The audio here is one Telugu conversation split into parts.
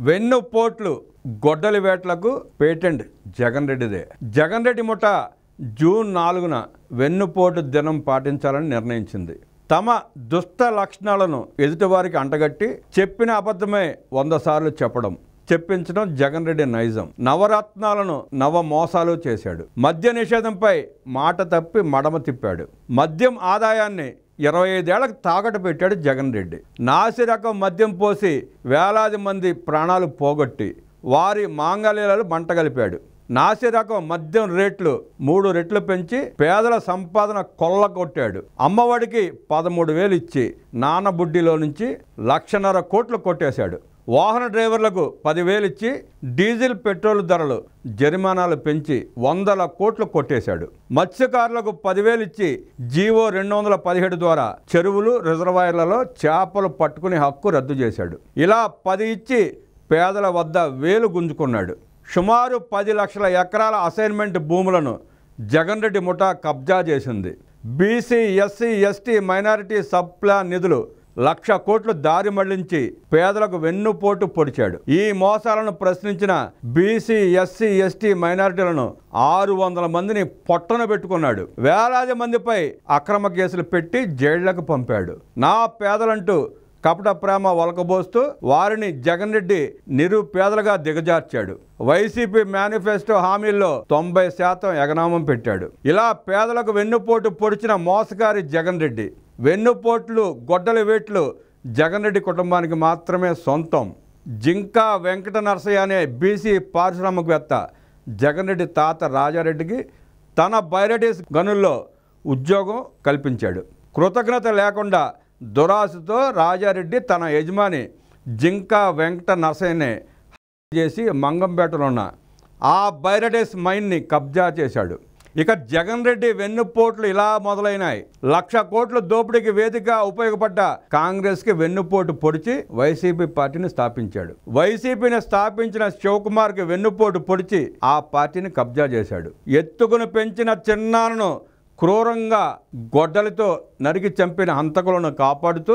వెన్నుపోట్లు గొడ్డలి వేట్లకు పేటెంట్ జగన్ రెడ్డిదే. జగన్ రెడ్డి ముఠ జూన్ 4న వెన్నుపోటు దినం పాటించాలని నిర్ణయించింది. తమ దుష్ట లక్షణాలను ఎదుటివారికి అంటగట్టి చెప్పిన అబద్ధమే 100 సార్లు చెప్పడం, చెప్పించడం జగన్ రెడ్డి నైజం. నవరత్నాలను నవ మోసాలు చేశాడు. మద్య నిషేధంపై మాట తప్పి మడమ తిప్పాడు. మద్యం ఆదాయాన్ని 25 ఏళ్లకు తాకట్టు పెట్టాడు జగన్ రెడ్డి. నాసి రకం మద్యం పోసి వేలాది మంది ప్రాణాలు పోగొట్టి వారి మాంగళ్యాలు మంటగలిపాడు. నాసి రకం మద్యం రేట్లు 3 రెట్లు పెంచి పేదల సంపాదన కొల్లగొట్టాడు. అమ్మఒడికి 13,000 ఇచ్చి నానబుడ్డిలో నుంచి 1,50,000 కోట్లు కొట్టేశాడు. వాహన డ్రైవర్లకు 10,000 ఇచ్చి డీజిల్ పెట్రోల్ ధరలు జరిమానాలు పెంచి 100 కోట్లు కొట్టేశాడు. మత్స్యకారులకు 10,000 ఇచ్చి జీవో 217 ద్వారా చెరువులు రిజర్వాయర్లలో చేపలు పట్టుకునే హక్కు రద్దు చేశాడు. ఇలా 10 ఇచ్చి పేదల వద్ద వేలు గుంజుకున్నాడు. సుమారు 10 లక్షల ఎకరాల అసైన్మెంట్ భూములను జగన్ రెడ్డి ముఠా కబ్జా చేసింది. BC, SC, ST, minority sub plan నిధులు 1,00,000 కోట్లు దారి మళ్లించి పేదలకు వెన్నుపోటు పొడిచాడు. ఈ మోసాలను ప్రశ్నించిన బీసీ, ఎస్సీ, ఎస్టీ, మైనారిటీలను 600 మందిని పొట్టన పెట్టుకున్నాడు. వేలాది మందిపై అక్రమ కేసులు పెట్టి జైళ్లకు పంపాడు. నా పేదలంటూ కపట ప్రేమ ఒలకబోస్తూ వారిని జగన్ రెడ్డి నిరుపేదలుగా దిగజార్చాడు. వైసీపీ మేనిఫెస్టో హామీల్లో 90% ఎగనామం పెట్టాడు. ఇలా పేదలకు వెన్నుపోటు పొడిచిన మోసగారి జగన్ రెడ్డి. వెన్నుపోట్లు గొడ్డలి వేట్లు జగన్ రెడ్డి కుటుంబానికి మాత్రమే సొంతం. జింకా వెంకట నరసయ్య అనే బీసీ పారిశ్రామికవేత్త జగన్ రెడ్డి తాత రాజారెడ్డికి తన బైరటీస్ గనుల్లో ఉద్యోగం కల్పించాడు. కృతజ్ఞత లేకుండా దురాశతో రాజారెడ్డి తన యజమాని జింకా వెంకట నరసయ్యనే చేసి మంగంపేటలో ఉన్న ఆ బైరటీస్ మైన్ని కబ్జా చేశాడు. ఇక జగన్ రెడ్డి వెన్నుపోట్లు ఇలా మొదలైనాయి. 1,00,000 కోట్ల దోపిడీకి వేదిక ఉపయోగపడ్డ కాంగ్రెస్కి వెన్నుపోటు పొడిచి వైసీపీ పార్టీని స్థాపించాడు. వైసీపీని స్థాపించిన శివకుమార్కి వెన్నుపోటు పొడిచి ఆ పార్టీని కబ్జా చేశాడు. ఎత్తుకుని పెంచిన చిన్నారను క్రూరంగా గొడ్డలితో నరికి చంపిన హంతకులను కాపాడుతూ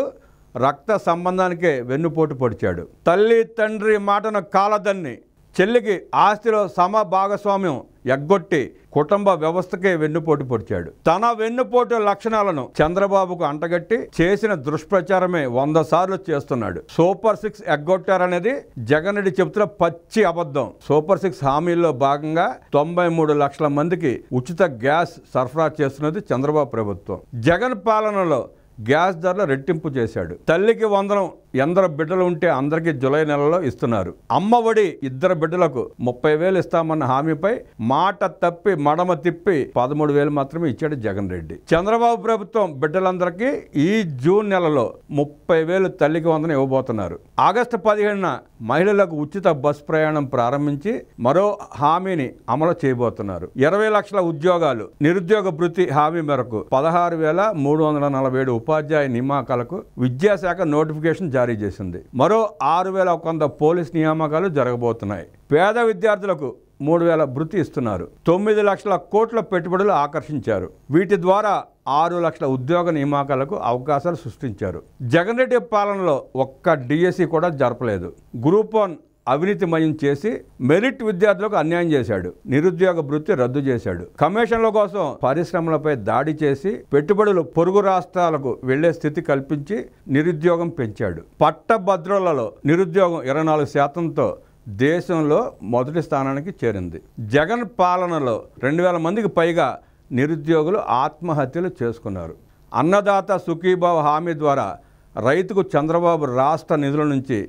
రక్త సంబంధానికే వెన్నుపోటు పొడిచాడు. తల్లి తండ్రి మాటను కాలదన్ని చెల్లికి ఆస్తిలో సమ భాగస్వామ్యం ఎగ్గొట్టి కుటుంబ వ్యవస్థకే వెన్నుపోటు పొడిచాడు. తన వెన్నుపోటు లక్షణాలను చంద్రబాబుకు అంటగట్టి చేసిన దుష్ప్రచారమే 100 సార్లు చేస్తున్నాడు. సూపర్ 6 ఎగ్గొట్టారనేది జగన్ రెడ్డి చెబుతున్న పచ్చి అబద్ధం. సూపర్ 6 హామీల్లో భాగంగా 93 లక్షల మందికి ఉచిత గ్యాస్ సరఫరా చేస్తున్నది చంద్రబాబు ప్రభుత్వం. జగన్ పాలనలో గ్యాస్ ధరలు రెట్టింపు చేశాడు. తల్లికి 100 ఎందరు బిడ్డలు ఉంటే అందరికీ జూలై నెలలో ఇస్తున్నారు. అమ్మఒడి 2 బిడ్డలకు 30,000 ఇస్తామన్న హామీపై మాట తప్పి మడమ తిప్పి 13,000 మాత్రమే ఇచ్చాడు జగన్ రెడ్డి. చంద్రబాబు ప్రభుత్వం బిడ్డలందరికీ ఈ జూన్ నెలలో 30,000 తల్లికి 100 ఇవ్వబోతున్నారు. ఆగస్టు 15న మహిళలకు ఉచిత బస్ ప్రయాణం ప్రారంభించి మరో హామీని అమలు చేయబోతున్నారు. 20 లక్షల ఉద్యోగాలు. నిరుద్యోగ భృతి హామీ మేరకు 16,347 ఉపాధ్యాయ నియామకాలకు విద్యాశాఖ నోటిఫికేషన్ జారీ చేసింది. మరో 6,100 పోలీస్ నియామకాలు జరగబోతున్నాయి. పేద విద్యార్థులకు 3,000 భృతి ఇస్తున్నారు. 9 లక్షల కోట్ల పెట్టుబడులు ఆకర్షించారు. వీటి ద్వారా 6 లక్షల ఉద్యోగ నియామకాలకు అవకాశాలు సృష్టించారు. జగన్ రెడ్డి పాలనలో ఒక్క డిఎస్సి కూడా జరపలేదు. గ్రూప్ 1 అవినీతిమయం చేసి మెరిట్ విద్యార్థులకు అన్యాయం చేశాడు. నిరుద్యోగ భృతి రద్దు చేశాడు. కమిషన్ల కోసం పరిశ్రమలపై దాడి చేసి పెట్టుబడులు పొరుగు రాష్ట్రాలకు వెళ్లే స్థితి కల్పించి నిరుద్యోగం పెంచాడు. పట్టభద్రులలో నిరుద్యోగం 24%తో దేశంలో మొదటి స్థానానికి చేరింది. జగన్ పాలనలో 2,000 మందికి పైగా నిరుద్యోగులు ఆత్మహత్యలు చేసుకున్నారు. అన్నదాత సుఖీభావ హామీ ద్వారా రైతుకు చంద్రబాబు రాష్ట్ర నిధుల నుంచి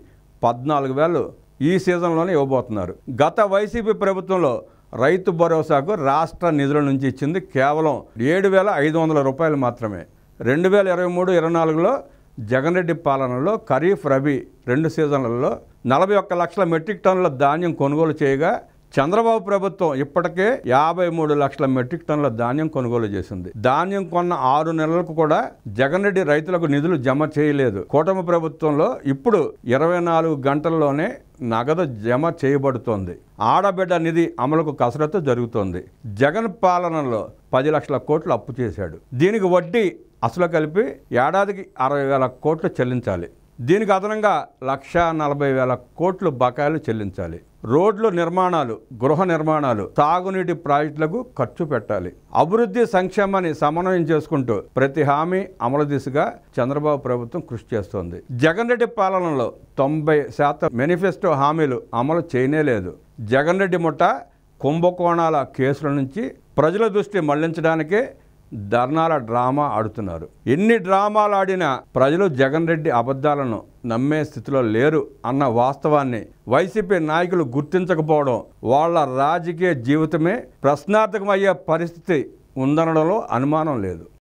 14,000 ఈ సీజన్లోనే ఇవ్వబోతున్నారు. గత వైసీపీ ప్రభుత్వంలో రైతు భరోసాకు రాష్ట్ర నిధుల నుంచి ఇచ్చింది కేవలం 7,500 రూపాయలు మాత్రమే. 2023-24లో జగన్ రెడ్డి పాలనలో ఖరీఫ్, రబీ 2 సీజన్లలో 41 లక్షల మెట్రిక్ టన్నుల ధాన్యం కొనుగోలు చేయగా చంద్రబాబు ప్రభుత్వం ఇప్పటికే 53 లక్షల మెట్రిక్ టన్నుల ధాన్యం కొనుగోలు చేసింది. ధాన్యం కొన్న 6 నెలలకు కూడా జగన్ రెడ్డి రైతులకు నిధులు జమ చేయలేదు. కూటమి ప్రభుత్వంలో ఇప్పుడు 24 గంటల్లోనే నగదు జమ చేయబడుతోంది. ఆడబిడ్డ నిధి అమలుకు కసరత్తు జరుగుతోంది. జగన్ పాలనలో 10 లక్షల కోట్లు అప్పు చేశాడు. దీనికి వడ్డీ అసలు కలిపి ఏడాదికి 60,000 కోట్లు చెల్లించాలి. దీనికి అదనంగా 1,40,000 కోట్లు బకాయిలు చెల్లించాలి. రోడ్లు నిర్మాణాలు, గృహ నిర్మాణాలు, తాగునీటి ప్రాజెక్టులకు ఖర్చు పెట్టాలి. అభివృద్ధి సంక్షేమాన్ని సమన్వయం చేసుకుంటూ ప్రతి హామీ అమలు దిశగా చంద్రబాబు ప్రభుత్వం కృషి చేస్తోంది. జగన్ రెడ్డి పాలనలో 90% మేనిఫెస్టో హామీలు అమలు చేయనేలేదు. జగన్ రెడ్డి ముఠా కుంభకోణాల కేసుల నుంచి ప్రజల దృష్టి మళ్లించడానికే ధర్నాల డ్రామా ఆడుతున్నారు. ఎన్ని డ్రామాలు ఆడినా ప్రజలు జగన్ రెడ్డి అబద్ధాలను నమ్మే స్థితిలో లేరు అన్న వాస్తవాన్ని వైసీపీ నాయకులు గుర్తించకపోవడం, వాళ్ళ రాజకీయ జీవితమే ప్రశ్నార్థకమయ్యే పరిస్థితి ఉందనడంలో అనుమానం లేదు.